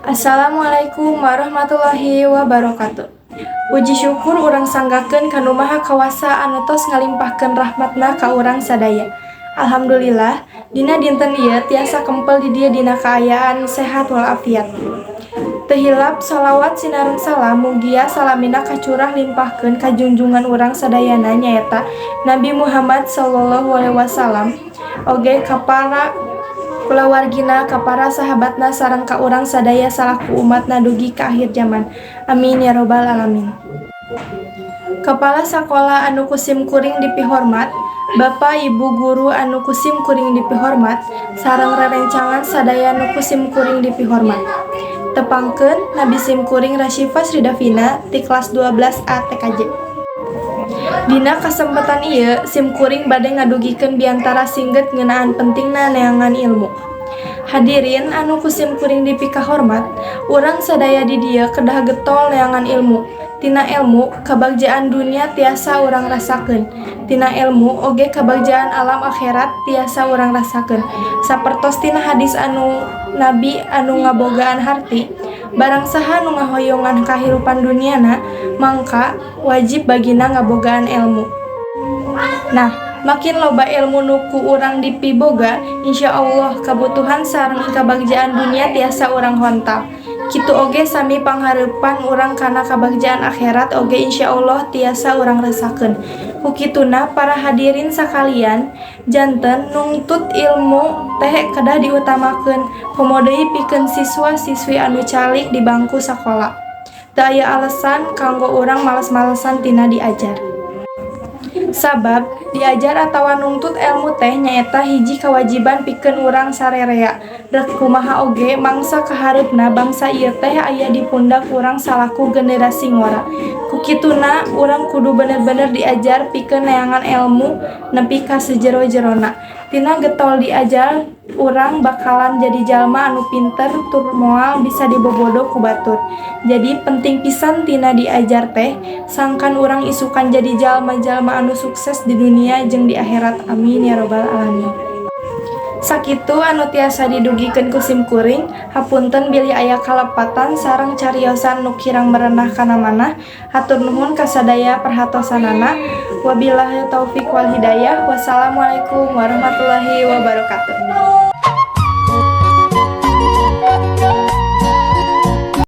Assalamualaikum warahmatullahi wabarakatuh. Puji syukur urang sanggakeun ka Nu Maha Kawasa anu tos ngalimpahkeun rahmatna ka urang sadaya. Alhamdulillah, dina dinten ieu tiasa kempel di dieu dina kaayaan sehat walafiat. Teu hilap shalawat sinareung salam mugia salamina kacurah limpahkeun ka junjungan urang sadayana nyaeta Nabi Muhammad sallallahu alaihi wasallam, oge ka para kulawargina, ka para sahabatna sareng ka urang sadaya salaku umatna dugi ka akhir zaman. Amin ya robbal alamin. Kepala Sakola anu kusim kuring dipihormat, Bapak Ibu guru anu kusim kuring dipihormat, sareng rerencangan sadaya anu kusim kuring dipihormat. Tepangkeun Nabi Sim Kuring Rasyifa Sri Davina ti kelas 12A TKJ. Dina kasempatan ieu Sim Kuring bade ngadugikeun biantara singget ngeunaan pentingna neangan ilmu. Hadirin anu kusim kuring dipikahormat, urang sadaya di dieu kedah getol neangan ilmu. Tina ilmu kabagjaan dunia tiasa urang rasakeun. Tina ilmu oge kabagjaan alam akhirat tiasa urang rasakeun. Sapertos tina hadis anu Nabi anu ngabogaan harti, barang saha nu ngahoyongan kahirupan duniana, mangka wajib bagina ngabogaan ilmu. Nah, makin loba ilmu nuku urang dipiboga, insyaallah kabutuhan sareng kabagjaan dunia tiasa urang hontal. Kitu oge sami panghareupan urang kana kabagjaan akhirat oge insyaallah tiasa urang rasakeun. Kukituna para hadirin sakalian, janten nungtut ilmu teh kedah diutamakeun, komo deui pikeun siswa-siswi anu calik di bangku sakola. Teu aya alesan kanggo urang males-malesan tina diajar. Sabab diajar atawa nungtut ilmu teh nyaeta hiji kawajiban pikeun urang sarerea. Rek kumaha oge mangsa kahareupna bangsa ieu teh aya di pundak urang salaku generasi ngora. Kukituna urang kudu bener-bener diajar pikeun neangan ilmu nepi ka sejero-jerona. Tina getol diajar urang bakalan jadi jalma anu pinter tur moal bisa dibobodo ku batur. Jadi penting pisan tina diajar teh sangkan urang isukan jadi jalma-jalma anu sukses di dunia jeung di akhirat. Amin ya robbal alamin. Sakitu anu tiasa didugikeun ku Sim Kuring, hapunten bilih aya kalepatan sareng cariosan nu kirang merenah kana manah. Hatur nuhun ka sadaya perhatosanana. Wabillahi taufik wal hidayah. Wassalamualaikum warahmatullahi wabarakatuh.